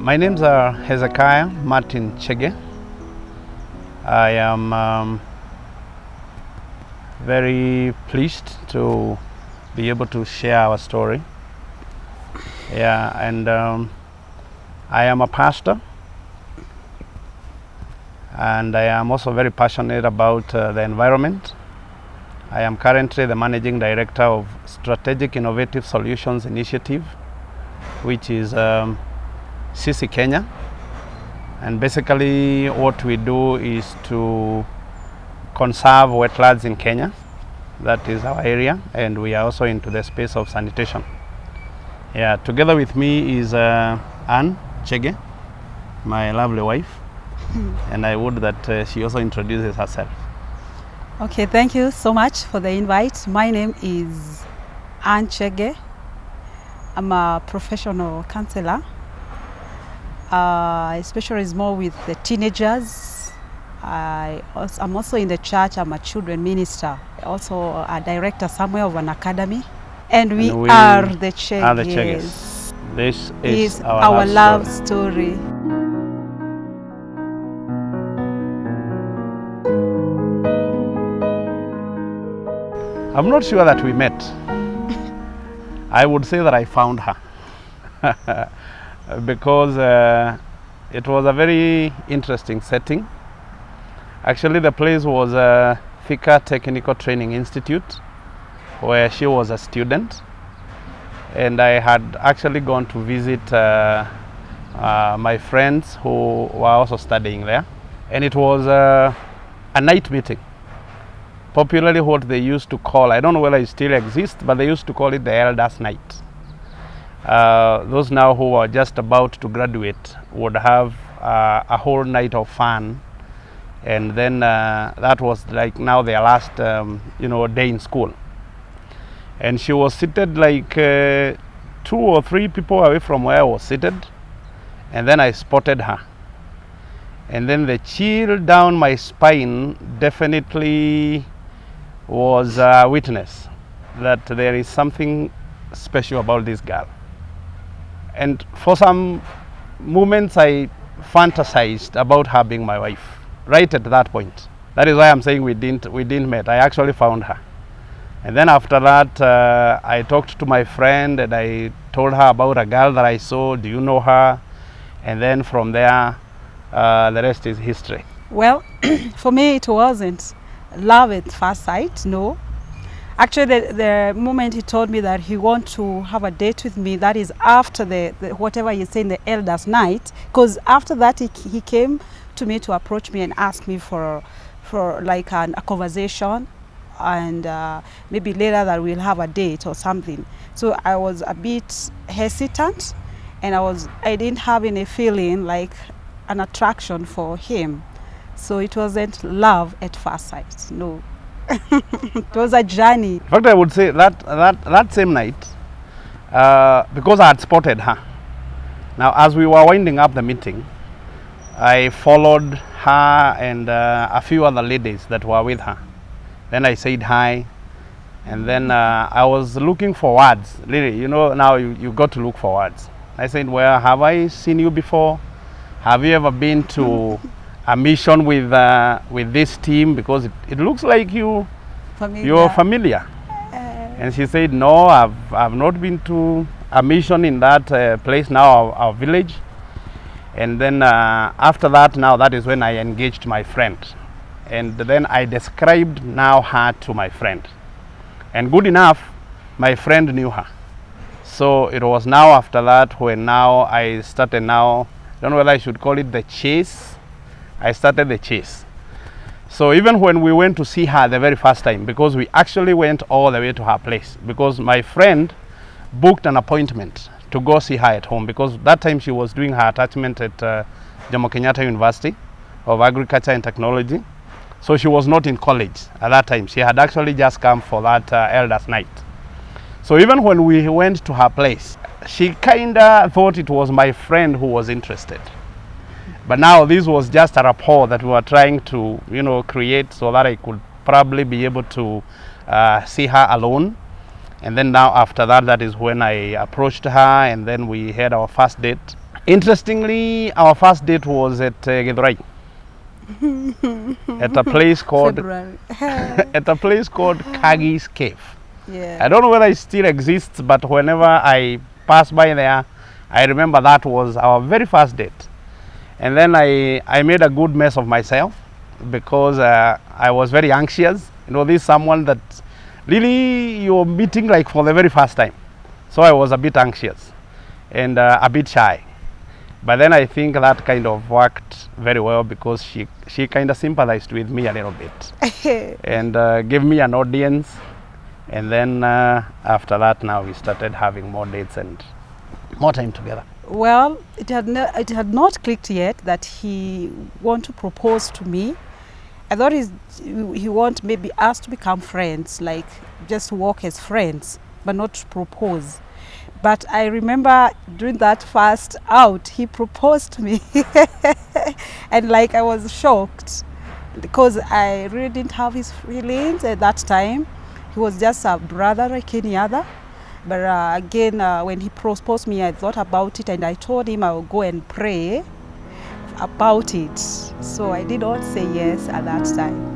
My name's Hezekiah Martin Chege. I am very pleased to be able to share our story. And I am a pastor, and I am also very passionate about the environment. I am currently the Managing Director of Strategic Innovative Solutions Initiative, which is CC Kenya. And basically what we do is to conserve wetlands in Kenya. That is our area, and we are also into the space of sanitation. Together with me is Ann Chege, my lovely wife, and I would that she also introduces herself. Okay, thank you so much for the invite. My name is Ann Chege. I'm a professional counselor. I specialize more with the teenagers. I'm also in the church. I'm a children minister, also a director somewhere of an academy. And we are the Cheges. This is our love story. I'm not sure that we met. I would say that I found her because it was a very interesting setting. Actually, the place was Thika Technical Training Institute, where she was a student, and I had actually gone to visit my friends who were also studying there, and it was a night meeting. Popularly what they used to call, I don't know whether it still exists, but they used to call it the Elders' Night. Those now who are just about to graduate would have a whole night of fun, and then that was like now their last day in school. And she was seated like 2 or 3 people away from where I was seated, and then I spotted her. And then the chill down my spine definitely was a witness that there is something special about this girl. And for some moments I fantasized about her being my wife right at that point. That is why I'm saying we didn't meet. I actually found her. And then after that I talked to my friend and I told her about a girl that I saw. Do you know her? And then from there the rest is history. Well, for me it wasn't love at first sight, no. Actually, the moment he told me that he wants to have a date with me, that is after the whatever you say in the Elders' Night, because after that he came to me to approach me and ask me for like a conversation, and maybe later that we'll have a date or something. So I was a bit hesitant, and I didn't have any feeling like an attraction for him. So it wasn't love at first sight, no. It was a journey. In fact, I would say that same night, because I had spotted her. Now, as we were winding up the meeting, I followed her and a few other ladies that were with her. Then I said hi, and then I was looking for words. Really, now you got to look for words. I said, well, have I seen you before? Have you ever been to a mission with this team, because it looks like you're familiar. And she said, no, I've not been to a mission in that place now, our village. And then after that, now that is when I engaged my friend, and then I described now her to my friend, and good enough, my friend knew her. So it was now after that when now I started I don't know whether I should call it the chase. I started the chase. So even when we went to see her the very first time, because we actually went all the way to her place, because my friend booked an appointment to go see her at home, because that time she was doing her attachment at Jomo Kenyatta University of Agriculture and Technology. So she was not in college at that time. She had actually just come for that Elders' Night. So even when we went to her place, she kinda thought it was my friend who was interested. But now this was just a rapport that we were trying to, create, so that I could probably be able to see her alone. And then now after that, that is when I approached her, and then we had our first date. Interestingly, our first date was at Githurai, at a place called February. at a place called Kagi's Cave. Yeah. I don't know whether it still exists, but whenever I pass by there, I remember that was our very first date. And then I made a good mess of myself because I was very anxious. You know, this is someone that really you're meeting like for the very first time. So I was a bit anxious and a bit shy. But then I think that kind of worked very well because she kind of sympathized with me a little bit and gave me an audience. And then after that, now we started having more dates and more time together. Well, it had not clicked yet that he want to propose to me. I thought he want maybe us to become friends, like just walk as friends, but not to propose. But I remember during that first out, he proposed to me, and like I was shocked because I really didn't have his feelings at that time. He was just a brother like any other. But again, when he proposed me, I thought about it and I told him I would go and pray about it. So I did not say yes at that time.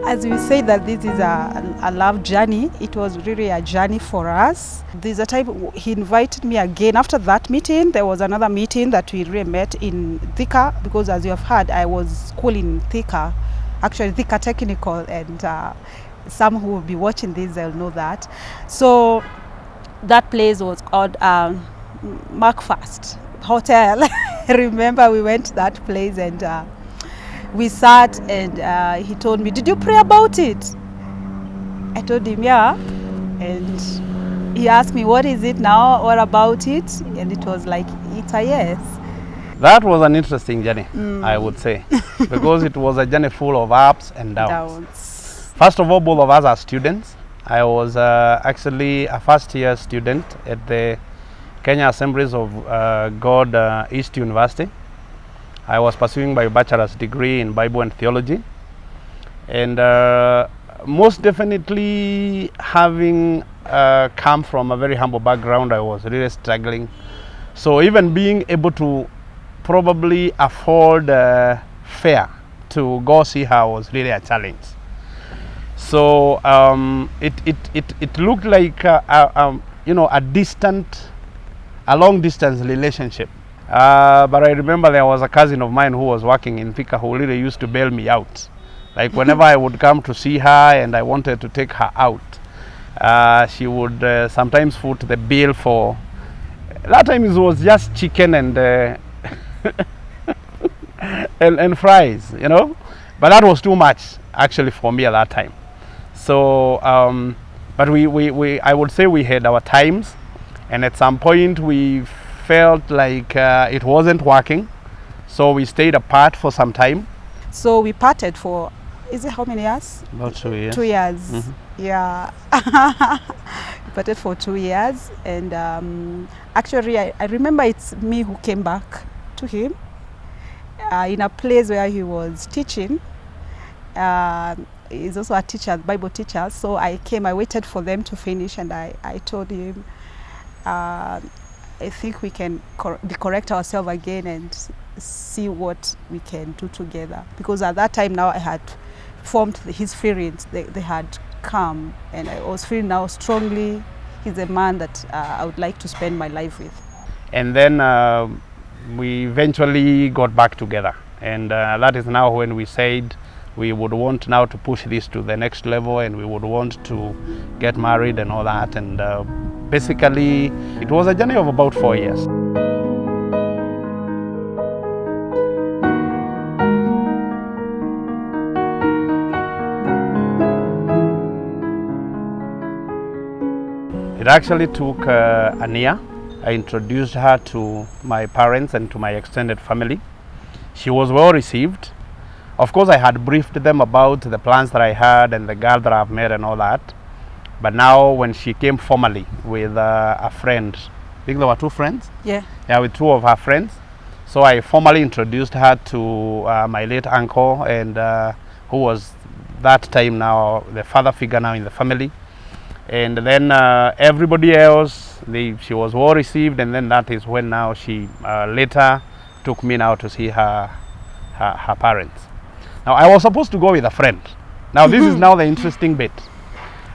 As we say that this is a love journey, it was really a journey for us. There's a time he invited me again. After that meeting, there was another meeting that we really met in Thika, because as you have heard, I was schooling in Thika, actually Thika Technical, and some who will be watching this, they'll know that. So that place was called Markfast Hotel. I remember we went to that place and we sat and he told me, "Did you pray about it?" I told him, "Yeah." And he asked me, "What is it now? What about it?" And it was like, it's a yes. That was an interesting journey, I would say, because it was a journey full of ups and downs. First of all, both of us are students. I was actually a first-year student at the Kenya Assemblies of God East University. I was pursuing my bachelor's degree in Bible and theology, and most definitely having come from a very humble background, I was really struggling. So even being able to probably afford fare to go see her was really a challenge. So it looked like you know, a long distance relationship. But I remember there was a cousin of mine who was working in Thika who really used to bail me out. Like whenever I would come to see her and I wanted to take her out, she would sometimes foot the bill for, that time it was just chicken and and fries, you know. But that was too much actually for me at that time. So, but I would say we had our times, and at some point we felt like it wasn't working, so we stayed apart for some time. So we parted for, is it how many years? About 2 years. 2 years. Yeah. We parted for 2 years, and actually I remember it's me who came back to him in a place where he was teaching. He's also a teacher, Bible teacher. So I waited for them to finish, and I told him, I think we can correct ourselves again and see what we can do together. Because at that time now I had formed his feelings, they had come, and I was feeling now strongly he's a man that I would like to spend my life with. And then we eventually got back together, and that is now when we said we would want now to push this to the next level, and we would want to get married and all that. And basically it was a journey of about 4 years. It actually took a year. I introduced her to my parents and to my extended family. She was well received. Of course, I had briefed them about the plans that I had and the girl that I've met and all that. But now when she came formally with a friend, I think there were 2 friends? Yeah. Yeah, with 2 of her friends. So I formally introduced her to my late uncle, and who was that time now the father figure now in the family. And then everybody else, she was well received, and then that is when now she later took me now to see her parents. Now I was supposed to go with a friend. Now this is now the interesting bit.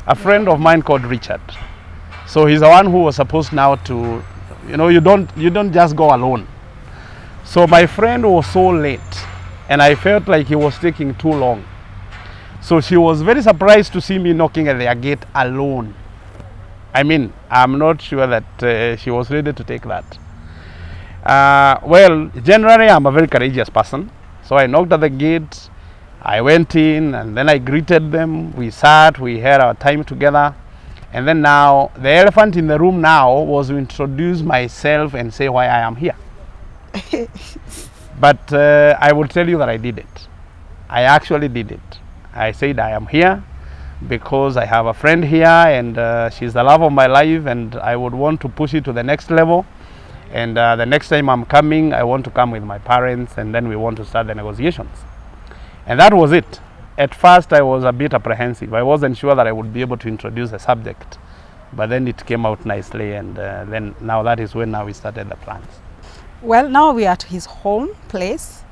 A friend of mine called Richard. So he's the one who was supposed now to, you don't just go alone. So my friend was so late, and I felt like he was taking too long. So she was very surprised to see me knocking at their gate alone. I mean, I'm not sure that she was ready to take that. Well, generally I'm a very courageous person. So I knocked at the gate, I went in, and then I greeted them. We sat, we had our time together. And then now, the elephant in the room now was to introduce myself and say why I am here. But I will tell you that I did it. I actually did it. I said I am here because I have a friend here, and she's the love of my life, and I would want to push it to the next level. And the next time I'm coming, I want to come with my parents, and then we want to start the negotiations. And that was it. At first I was a bit apprehensive. I wasn't sure that I would be able to introduce the subject, but then it came out nicely, and then now that is when now we started the plans. Well, now we are at his home place,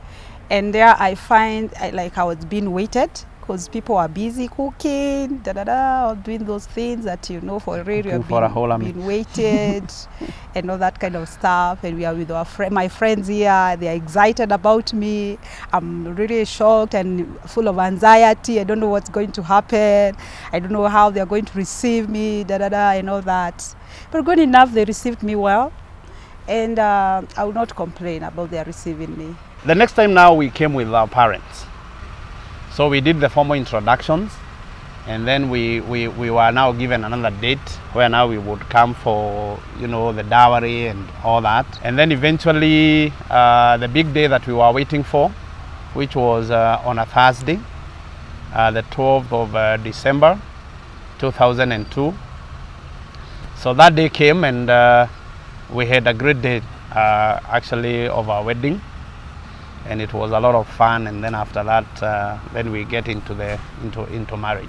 and there I find I was being waited because people are busy cooking, or doing those things that for radio being waited and all that kind of stuff. And we are with my friends here. They are excited about me. I'm really shocked and full of anxiety. I don't know what's going to happen. I don't know how they are going to receive me, and all that. But good enough, they received me well, and I will not complain about their receiving me. The next time now we came with our parents. So we did the formal introductions, and then we were now given another date where now we would come for the dowry and all that. And then eventually the big day that we were waiting for, which was on a Thursday, the 12th of December 2002. So that day came, and we had a great day actually of our wedding. And it was a lot of fun, and then after that, then we get into marriage.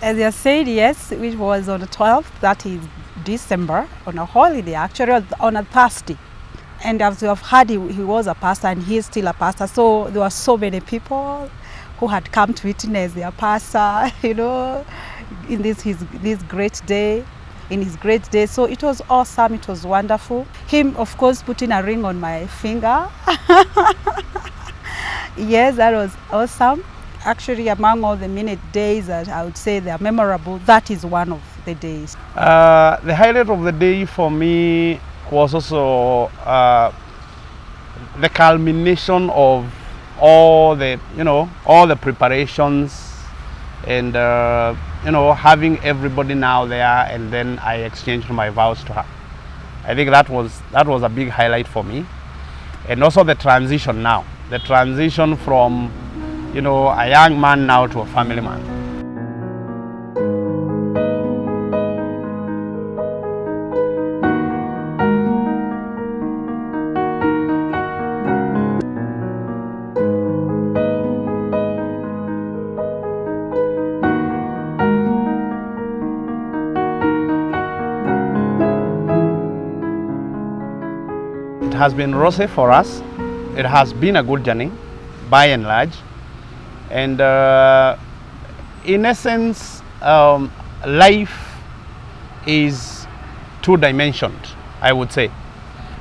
As you said, yes, which was on the 12th, that is December, on a holiday, actually on a Thursday. And as you have heard, he was a pastor, and he is still a pastor. So there were so many people who had come to witness their pastor, in this great day. In his great day. So it was awesome, it was wonderful. Him, of course, putting a ring on my finger. Yes, that was awesome. Actually, among all the many days that I would say they are memorable, that is one of the days. The highlight of the day for me was also the culmination of all the preparations, and having everybody now there, and then I exchanged my vows to her. I think that was a big highlight for me. And also the transition from a young man now to a family man. It has been rosy for us. It has been a good journey, by and large. And in essence, life is two-dimensioned, I would say.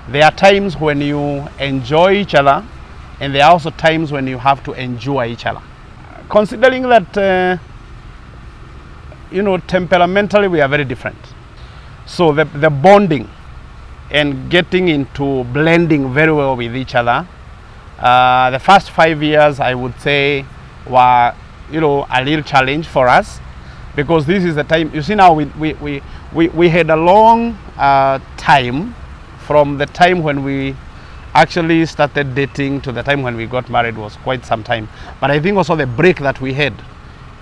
There are times when you enjoy each other, and there are also times when you have to endure each other. Considering that, temperamentally we are very different. So the bonding and getting into blending very well with each other. The first 5 years, I would say, were a little challenge for us, because this is the time. You see, now we had a long time from the time when we actually started dating to the time when we got married was quite some time. But I think also the break that we had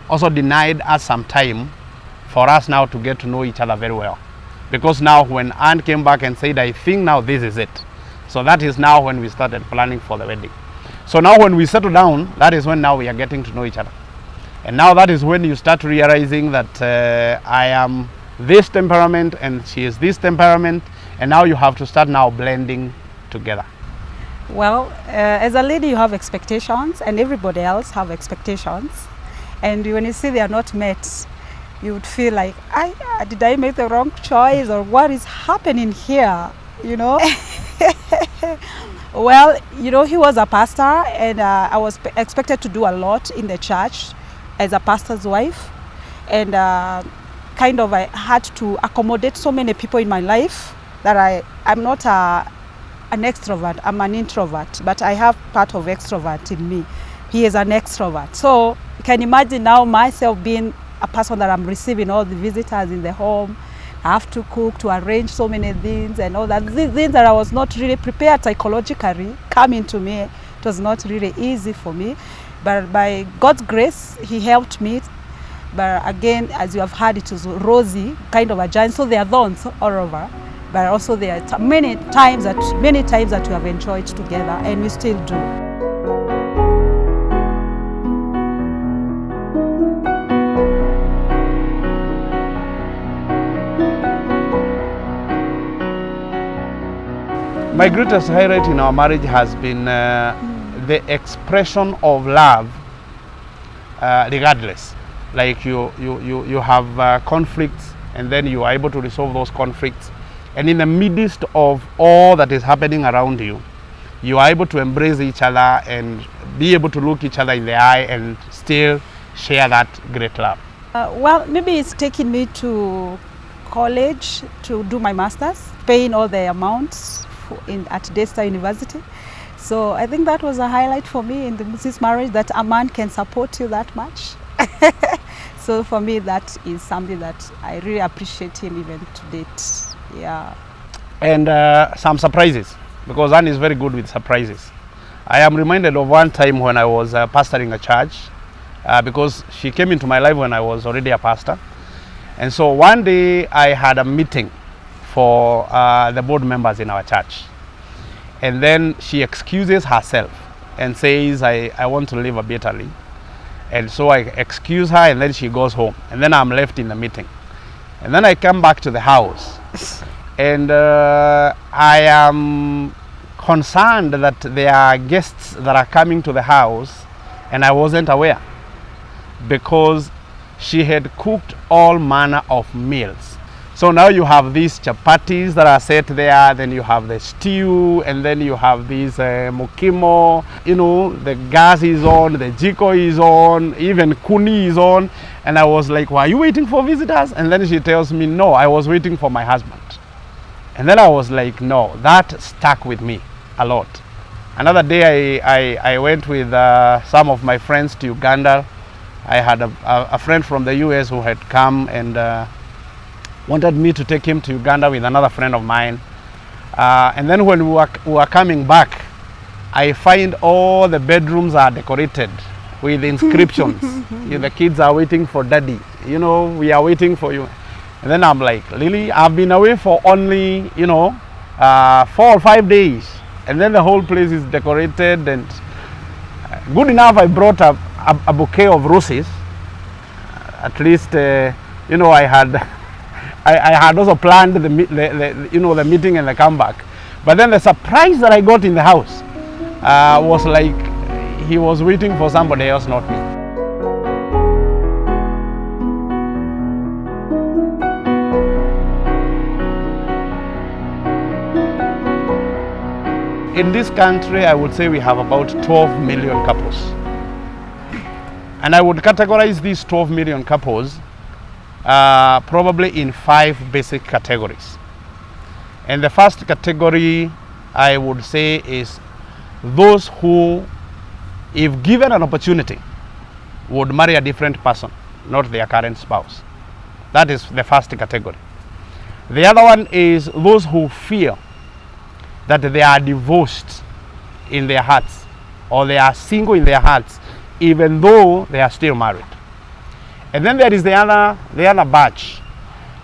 also denied us some time for us now to get to know each other very well. Because now when Ann came back and said, I think now this is it. So that is now when we started planning for the wedding. So now when we settle down, that is when now we are getting to know each other. And now that is when you start realizing that I am this temperament and she is this temperament, and now you have to start now blending together? Well, as a lady, you have expectations, and everybody else have expectations. And when you see they are not met, you would feel like, did I make the wrong choice, or what is happening here, you know? Well, you know, he was a pastor, and I was expected to do a lot in the church as a pastor's wife. And kind of I had to accommodate so many people in my life that I'm not an extrovert, I'm an introvert, but I have part of extrovert in me. He is an extrovert. So you can imagine now myself being a person that I'm receiving all the visitors in the home. I have to cook, to arrange so many things and all that. These things that I was not really prepared psychologically coming to me. It was not really easy for me. But by God's grace, He helped me. But again, as you have heard, it was rosy, kind of a giant. So there are thorns all over. But also there are many times that we have enjoyed together, and we still do. My greatest highlight in our marriage has been the expression of love, regardless. Like you have conflicts, and then you are able to resolve those conflicts. And in the midst of all that is happening around you, you are able to embrace each other and be able to look each other in the eye and still share that great love. Well, maybe it's taking me to college to do my master's, paying all the amounts at Daystar University. So I think that was a highlight for me in this marriage, that a man can support you that much. So for me, that is something that I really appreciate him even to date. Yeah. And some surprises, because Ann is very good with surprises. I am reminded of one time when I was pastoring a church, because she came into my life when I was already a pastor. And so one day I had a meeting for the board members in our church. And then she excuses herself and says, I want to leave a bit early. And so I excuse her, and then she goes home. And then I'm left in the meeting. And then I come back to the house. And I am concerned that there are guests that are coming to the house, and I wasn't aware, because she had cooked all manner of meals. So now you have these chapatis that are set there, then you have the stew, and then you have this mukimo, you know, the gas is on, the jiko is on, even kuni is on. And I was like, were you waiting for visitors? And then she tells me, no, I was waiting for my husband. And then I was like, no, that stuck with me a lot. Another day I went with some of my friends to Uganda. I had a friend from the US who had come and wanted me to take him to Uganda with another friend of mine. And then when we were coming back, I find all the bedrooms are decorated with inscriptions. The kids are waiting for daddy. You know, we are waiting for you. And then I'm like, Lily, I've been away for only, 4 or 5 days. And then the whole place is decorated, and good enough I brought a bouquet of roses. At least, I had also planned the meeting and the comeback. But then the surprise that I got in the house was like he was waiting for somebody else, not me. In this country, I would say we have about 12 million couples. And I would categorize these 12 million couples probably in 5 basic categories. And the first category, I would say, is those who, if given an opportunity, would marry a different person, not their current spouse. That is the first category. The other one is those who feel that they are divorced in their hearts, or they are single in their hearts, even though they are still married. And then there is the other batch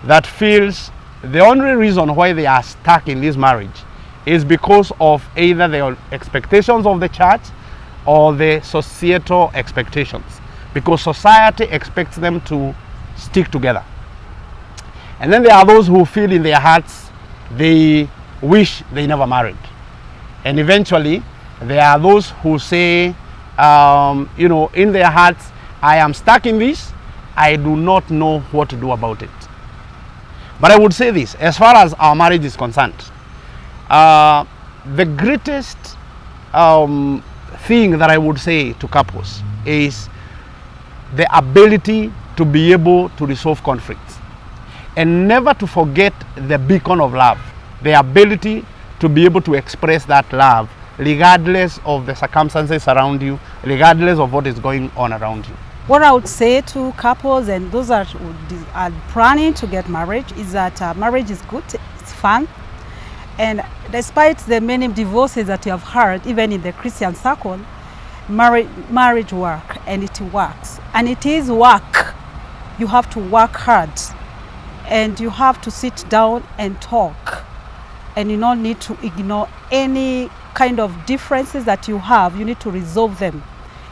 that feels the only reason why they are stuck in this marriage is because of either the expectations of the church or the societal expectations, because society expects them to stick together. And then there are those who feel in their hearts they wish they never married. And eventually, there are those who say, you know, in their hearts, I am stuck in this, I do not know what to do about it. But I would say this, as far as our marriage is concerned, the greatest thing that I would say to couples is the ability to be able to resolve conflicts and never to forget the beacon of love, the ability to be able to express that love regardless of the circumstances around you, regardless of what is going on around you. What I would say to couples and those that are planning to get married is that marriage is good, it's fun, and despite the many divorces that you have heard, even in the Christian circle, marriage works, and it works, and it is work. You have to work hard, and you have to sit down and talk, and you don't need to ignore any kind of differences that you have. You need to resolve them,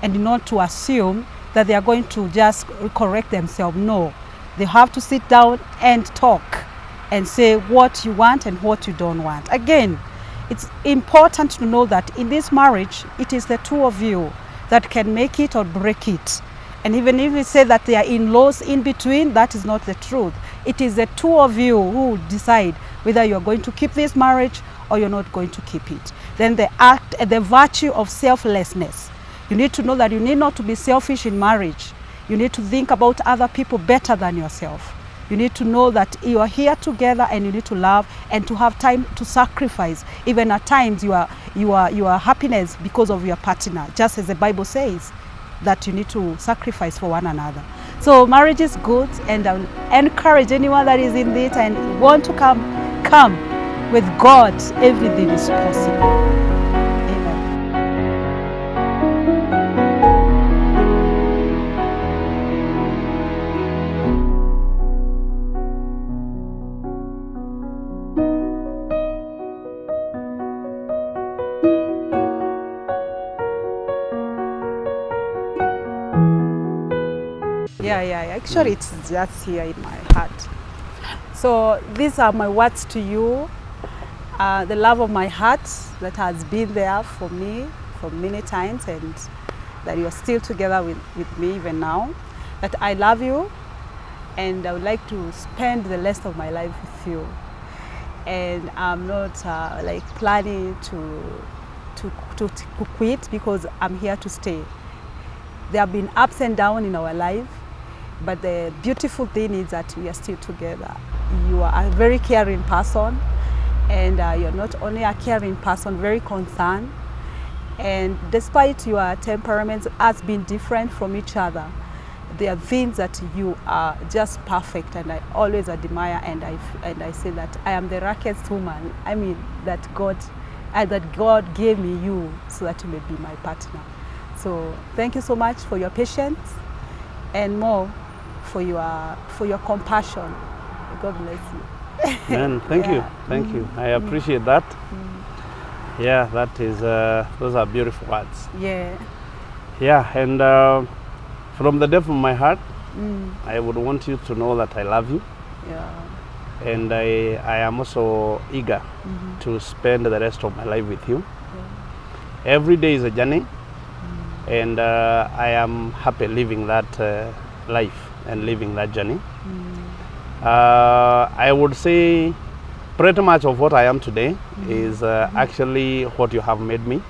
and not to assume that they are going to just correct themselves. No, they have to sit down and talk and say what you want and what you don't want. Again, it's important to know that in this marriage, it is the two of you that can make it or break it. And even if we say that they are in-laws in between, that is not the truth. It is the two of you who decide whether you're going to keep this marriage or you're not going to keep it. Then the virtue of selflessness. You need to know that you need not to be selfish in marriage. You need to think about other people better than yourself. You need to know that you are here together, and you need to love and to have time to sacrifice. Even at times, your happiness because of your partner, just as the Bible says that you need to sacrifice for one another. So marriage is good, and I will encourage anyone that is in it and want to come with God. Everything is possible. Yeah, actually it's just here in my heart. So these are my words to you, the love of my heart that has been there for me for many times, and that you are still together with me even now. That I love you, and I would like to spend the rest of my life with you. And I'm not like planning to quit, because I'm here to stay. There have been ups and downs in our life, but the beautiful thing is that we are still together. You are a very caring person, and you're not only a caring person, very concerned. And despite your temperaments as being different from each other, there are things that you are just perfect, and I always admire, and I say that I am the luckiest woman. I mean that God gave me you so that you may be my partner. So thank you so much for your patience, and more for your compassion. God bless you. Man, thank you. I appreciate that. Yeah, that is those are beautiful words. Yeah, and from the depth of my heart, I would want you to know that I love you. And I am also eager to spend the rest of my life with you. Every day is a journey, and I am happy living that life and living that journey. I would say pretty much of what I am today is actually what you have made me.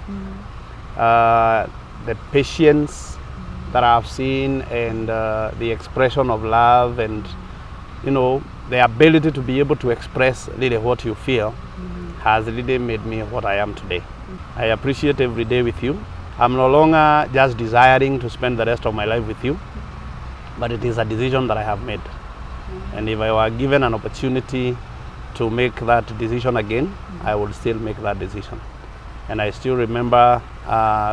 The patience that I have seen, and the expression of love, and the ability to be able to express really what you feel has really made me what I am today. I appreciate every day with you. I'm no longer just desiring to spend the rest of my life with you, but it is a decision that I have made. And if I were given an opportunity to make that decision again, I would still make that decision. And I still remember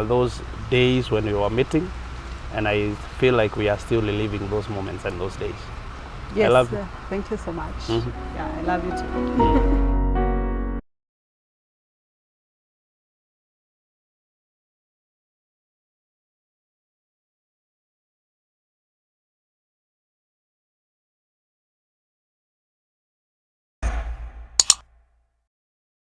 those days when we were meeting, and I feel like we are still reliving those moments and those days. Yes, I love you. Thank you so much. Yeah, I love you too.